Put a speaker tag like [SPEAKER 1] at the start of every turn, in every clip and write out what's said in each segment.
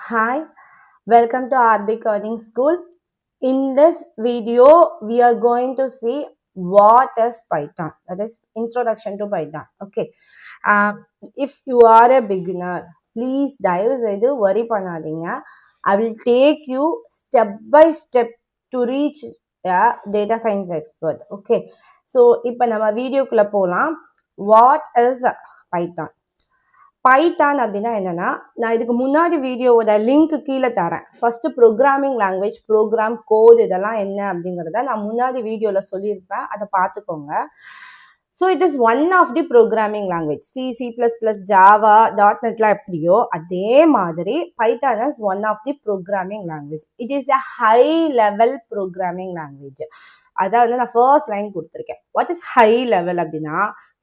[SPEAKER 1] Hi, welcome to RB Coding School. In this video, we are going to see what is Python. That is introduction to Python. Okay. If you are a beginner, please தயவு செய்து worry பண்ணாதீங்க. I will take you step by step to reach a data science expert. Okay. So, இப்போ நம்ம வீடியோக்குள்ள போலாம். What is Python? Python அப்படின்னா என்னன்னா, நான் இதுக்கு முன்னாடி வீடியோவோட லிங்க் கீழே தரேன். First programming language, program code இதெல்லாம் என்ன அப்படிங்கிறத நான் முன்னாடி வீடியோவில் சொல்லியிருப்பேன். அதை பார்த்துக்கோங்க. So it is one of the programming language. C++, Java, .NETலாம் எப்படியோ அதே மாதிரி Python is one of the programming language. It is a high level programming language. அதாவது நான் ஃபர்ஸ்ட் லைன் கொடுத்துருக்கேன். வாட் இஸ் ஹை லெவல் அப்படின்னா,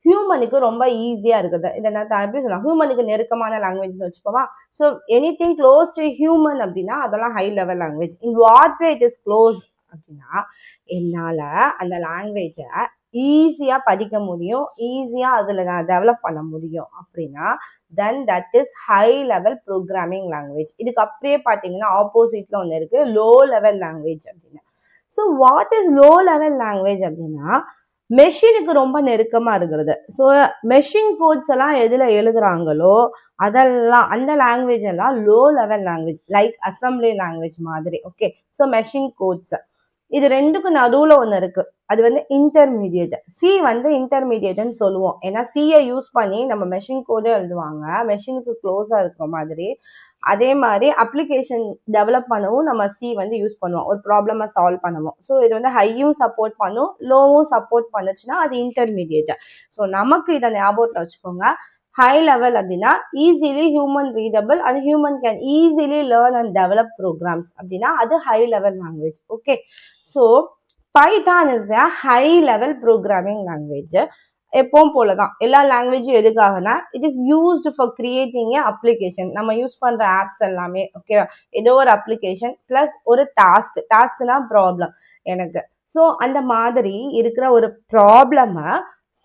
[SPEAKER 1] ஹியூமனுக்கு ரொம்ப ஈஸியா இருக்குது. இதை நான் எப்படி சொல்லலாம், ஹியூமனுக்கு நெருக்கமான லாங்குவேஜ்னு வச்சுக்கோமா. So anything close to human அப்படின்னா அதெல்லாம் high level language. In what way it is close அப்படின்னா, என்னால் அந்த லாங்குவேஜை ஈஸியா படிக்க முடியும், ஈஸியா அதில் நான் டெவலப் பண்ண முடியும் அப்படின்னா then that is high level programming language. இதுக்கு அப்படியே பார்த்தீங்கன்னா ஆப்போசிட்ல ஒன்று இருக்கு, லோ லெவல் லாங்குவேஜ் அப்படின்னு. So what is low level language அப்படின்னா, மெஷினுக்கு ரொம்ப நெருக்கமா இருக்கிறது. ஸோ மெஷின் கோட்ஸ் எல்லாம் எதுல எழுதுறாங்களோ அதெல்லாம் அந்த லாங்குவேஜ் எல்லாம் low level language, like assembly language மாதிரி. ஓகே, ஸோ மெஷின் கோட்ஸ் இது ரெண்டுக்கும் நடுவுல ஒன்று இருக்கு, அது வந்து இன்டர்மீடியட். சி வந்து இன்டர்மீடியட்னு சொல்லுவோம், ஏன்னா சியை யூஸ் பண்ணி நம்ம மெஷின் கோடே எழுதுவாங்க, மெஷினுக்கு க்ளோஸா இருக்கிற மாதிரி. அதே மாதிரி அப்ளிகேஷன் டெவலப் பண்ணவும் நம்ம சி வந்து யூஸ் பண்ணுவோம், ஒரு ப்ராப்ளமை சால்வ் பண்ணுவோம். ஸோ இது வந்து ஹையும் சப்போர்ட் பண்ணும், லோவும் சப்போர்ட் பண்ணுச்சுன்னா அது இன்டர்மீடியட். ஸோ நமக்கு இதை ஞாபகத்தில் வச்சுக்கோங்க. ஹை லெவல் அப்படின்னா easily human readable and human can easily learn and develop programs அப்படின்னா அது high level language. Okay, so Python is a high level programming language. எப்பவும் போலதான் எல்லா லாங்குவேஜும் எதுக்காகனா, it is used for creating a application. நம்ம use பண்ற apps எல்லாமே ஓகேவா, ஏதோ ஒரு அப்ளிகேஷன் பிளஸ் ஒரு டாஸ்க்னா ப்ராப்ளம் எனக்கு. ஸோ அந்த மாதிரி இருக்கிற ஒரு ப்ராப்ளமை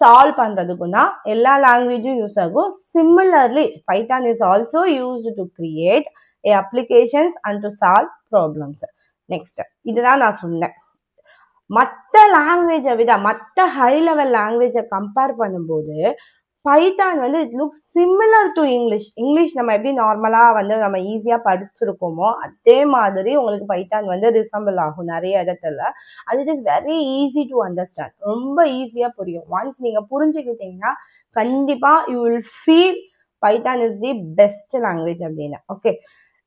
[SPEAKER 1] சால்வ் பண்றதுக்குன்னா எல்லா லாங்குவேஜும் யூஸ் ஆகும். Similarly Python is also used to create A applications and to solve problems. Next, இதுதான் நான் சொன்னேன். மற்ற லாங்குவேஜை விட மற்ற ஹை லெவல் லாங்குவேஜை கம்பேர் பண்ணும்போது பைத்தான் வந்து it looks similar to English நம்ம எப்படி நார்மலாக வந்து நம்ம ஈஸியாக படிச்சிருக்கோமோ அதே மாதிரி உங்களுக்கு பைத்தான் வந்து ரிசம்பிள் ஆகும் நிறைய இடத்துல. அது it is very easy to understand, ரொம்ப ஈஸியாக புரியும். ஒன்ஸ் நீங்கள் புரிஞ்சுக்கிட்டீங்கன்னா கண்டிப்பாக you will feel Python is the best language அப்படின்னு. ஓகே,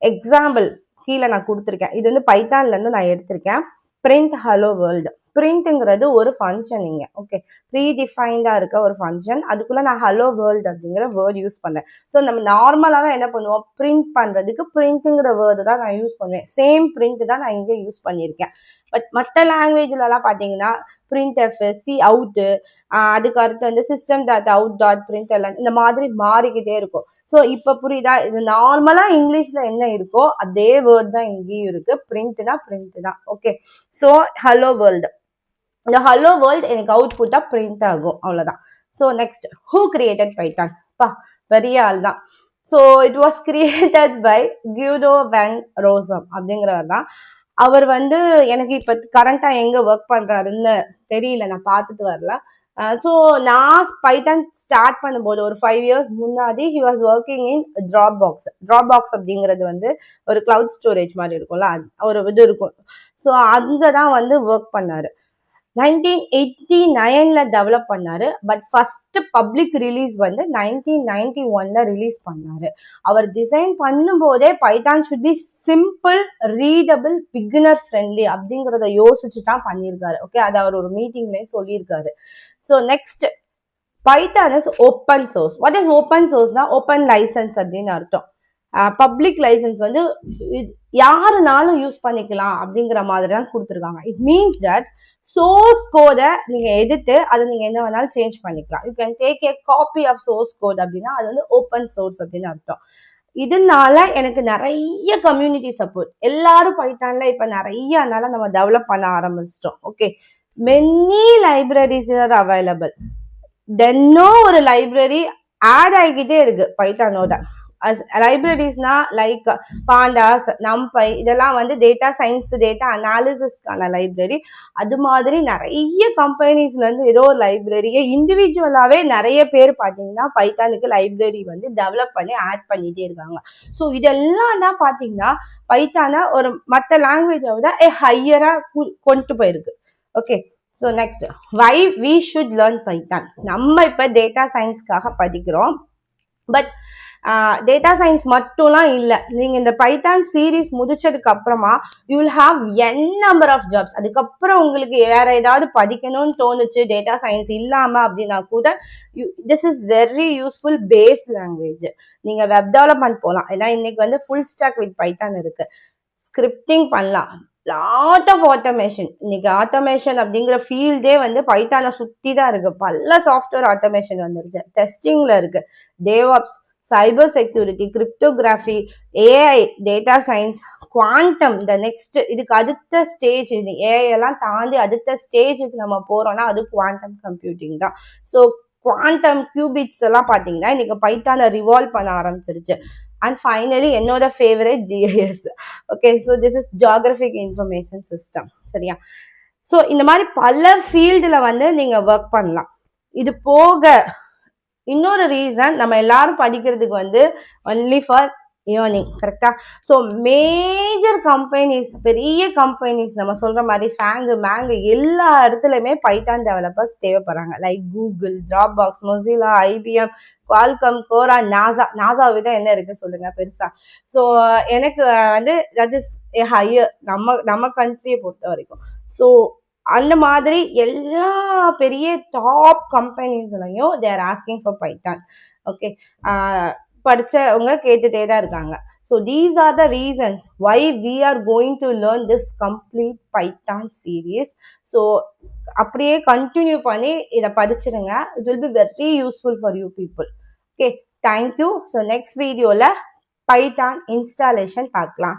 [SPEAKER 1] எக்ஸாம்பிள் கீழே நான் கொடுத்துருக்கேன், இது வந்து பைத்தான்லேருந்து நான் எடுத்திருக்கேன். Print hello world. பிரிண்ட்ங்கிறது ஒரு ஃபங்க்ஷன் இங்க. ஓகே, ப்ரீடிஃபைண்டா இருக்க ஒரு ஃபங்க்ஷன், அதுக்குள்ள நான் ஹலோ வேர்ல்டு அப்படிங்கிற வேர்டு யூஸ் பண்றேன். ஸோ நம்ம நார்மலாவே என்ன பண்ணுவோம், பிரிண்ட் பண்றதுக்கு பிரிண்ட்ங்கிற வேர்டு தான் நான் யூஸ் பண்ணுவேன். சேம் பிரிண்ட் தான் நான் இங்கே யூஸ் பண்ணியிருக்கேன். பட் மற்ற லாங்குவேஜ்லலாம் பார்த்தீங்கன்னா பிரிண்ட் எஃப், சி அவுட்டு, அதுக்கு அடுத்து வந்து system dot out dot print எல்லாம் இந்த மாதிரி மாறிக்கிட்டே இருக்கும். ஸோ இப்போ புரியுதா, இது நார்மலாக இங்கிலீஷில் என்ன இருக்கோ அதே வேர்ட் தான் இங்கேயும் இருக்கு. பிரிண்ட்னா பிரிண்ட் தான். ஓகே, ஸோ ஹலோ வேர்ல்டு, இந்த ஹலோ வேர்ல்டு எனக்கு அவுட்புட்டாக பிரிண்ட் ஆகும், அவ்வளோதான். So next, who created Python? பெரிய ஆள் தான். So it was created by Guido van Rossum அப்படிங்கிறவர் தான். அவர் வந்து எனக்கு இப்போ கரண்டாக எங்கே ஒர்க் பண்ணுறாருன்னு தெரியல, நான் பார்த்துட்டு வரல. ஸோ நான் பைத்தான் ஸ்டார்ட் பண்ணும்போது ஒரு 5 years முன்னாடி he was working in drop box அப்படிங்கிறது வந்து ஒரு கிளவுட் ஸ்டோரேஜ் மாதிரி இருக்கும்ல, ஒரு இது இருக்கும். ஸோ அங்கே தான் வந்து ஒர்க் பண்ணாரு. 1989 டெவலப் பண்ணாரு. பட் ஃபர்ஸ்ட் பப்ளிக் ரிலீஸ் வந்து 1991 ரிலீஸ் பண்ணாரு. அவர் டிசைன் பண்ணும்போதே Python should be simple, readable, beginner friendly அப்படிங்கிறத யோசிச்சு தான் பண்ணியிருக்காரு. ஓகே, அதை அவர் ஒரு மீட்டிங்லேயே சொல்லியிருக்காரு. So next, Python is open source. What is open சோர்ஸ்னா ஓப்பன் லைசன்ஸ் அப்படின்னு அர்த்தம். பப்ளிக் லைசன்ஸ் வந்து யாருனாலும் யூஸ் பண்ணிக்கலாம் அப்படிங்கிற மாதிரி தான் கொடுத்துருக்காங்க. இட் மீன்ஸ் தட் சோர்ஸ் கோடை நீங்க எடுத்து அதை நீங்க என்ன வேணாலும் சேஞ்ச் பண்ணிக்கலாம். You can take a copy of source code அப்படின்னா அது வந்து ஓப்பன் சோர்ஸ் அப்படின்னு அர்த்தம். இதனால எனக்கு நிறைய கம்யூனிட்டி சப்போர்ட், எல்லாரும் பைத்தான்ல இப்ப நிறைய நம்ம டெவலப் பண்ண ஆரம்பிச்சிட்டோம். Okay, many libraries are available. தென்னோ ஒரு லைப்ரரி ஆட் ஆகிக்கிட்டே இருக்கு பைத்தானோட. லைப்ரரிஸ்னா லைக் பாண்டாஸ், நம்பை, இதெல்லாம் வந்து டேட்டா சயின்ஸ், டேட்டா அனாலிசிஸ்க்கான லைப்ரரி. அது மாதிரி நிறைய கம்பெனிஸ்ல இருந்து ஏதோ ஒரு லைப்ரரியை இண்டிவிஜுவலாவே நிறைய பேர் பார்த்தீங்கன்னா பைத்தானுக்கு லைப்ரரி வந்து டெவலப் பண்ணி ஆட் பண்ணிட்டே இருக்காங்க. ஸோ இதெல்லாம் தான் பார்த்தீங்கன்னா பைத்தானை ஒரு மற்ற லாங்குவேஜை விட ஹையரா கொண்டு போயிருக்கு. Okay, so next, why we should learn Python. நம்ம இப்போ டேட்டா சயின்ஸ்க்காக படிக்கிறோம். பட் டேட்டா சயின்ஸ் மட்டும்லாம் இல்லை. நீங்கள் இந்த பைத்தான் சீரீஸ் முடிச்சதுக்கு அப்புறமா you will have n number of jobs. அதுக்கப்புறம் உங்களுக்கு வேற ஏதாவது படிக்கணும்னு தோணுச்சு டேட்டா சயின்ஸ் இல்லாமல் அப்படின்னா கூட this is very useful base language. நீங்கள் வெப் டெவலப்மெண்ட் போகலாம். ஏன்னா இன்னைக்கு வந்து ஃபுல் ஸ்டாக் வித் பைத்தான் இருக்கு. ஸ்கிரிப்டிங் பண்ணலாம், லாட் ஆஃப் ஆட்டோமேஷன். இன்னைக்கு ஆட்டோமேஷன் அப்படிங்கிற ஃபீல்டே வந்து பைத்தானை சுற்றி தான் இருக்கு. பல சாஃப்ட்வேர் ஆட்டோமேஷன் வந்துருச்சு. டெஸ்டிங்ல இருக்கு, DevOps, cyber security, cryptography, AI, data science, quantum. இந்த நெக்ஸ்ட் இதுக்கு அடுத்த ஸ்டேஜ், இது ஏஐ எல்லாம் தாண்டி அடுத்த ஸ்டேஜுக்கு நம்ம போறோம்னா அது குவாண்டம் கம்ப்யூட்டிங் தான். ஸோ குவாண்டம் கியூபிட்ஸ் எல்லாம் பார்த்தீங்கன்னா இன்னைக்கு பைத்தானை ரிவால்வ் பண்ண ஆரம்பிச்சிருச்சு. அண்ட் ஃபைனலி என்னோட favourite GIS. Okay, so this is geographic information system. சரியா? ஸோ இந்த மாதிரி பல ஃபீல்டில் வந்து நீங்கள் ஒர்க் பண்ணலாம். இது போக இன்னொரு ரீசன், நம்ம எல்லாரும் படிக்கிறதுக்கு வந்து ஒன்லி ஃபார் ஏர்னிங். கரெக்டா? ஸோ மேஜர் கம்பெனிஸ், பெரிய கம்பெனிஸ், நம்ம சொல்ற மாதிரி ஃபேங்கு மேங்கு எல்லா இடத்துலையுமே பைத்தான் டெவலப்பர்ஸ் தேவைப்படுறாங்க. Like Google, Dropbox, Mozilla, IBM, Qualcomm, Quora, நாசாவை விட என்ன இருக்கு சொல்லுங்க பெருசா? ஸோ எனக்கு வந்து தட் இஸ் ஏ ஹையர் நம்ம கண்ட்ரியை பொறுத்த வரைக்கும். ஸோ அந்த மாதிரி எல்லா பெரிய டாப் கம்பெனிஸ்லையும் they're asking for Python. Okay, படிச்சவங்க கேட்டுட்டே தான் இருக்காங்க. So these are the reasons why we are going to learn this complete Python series. ஸோ அப்படியே கண்டினியூ பண்ணி இதை படிச்சிருங்க. It will be very useful for you people. Okay, thank you. So next வீடியோவில் பைத்தான் இன்ஸ்டாலேஷன் பார்க்கலாம்.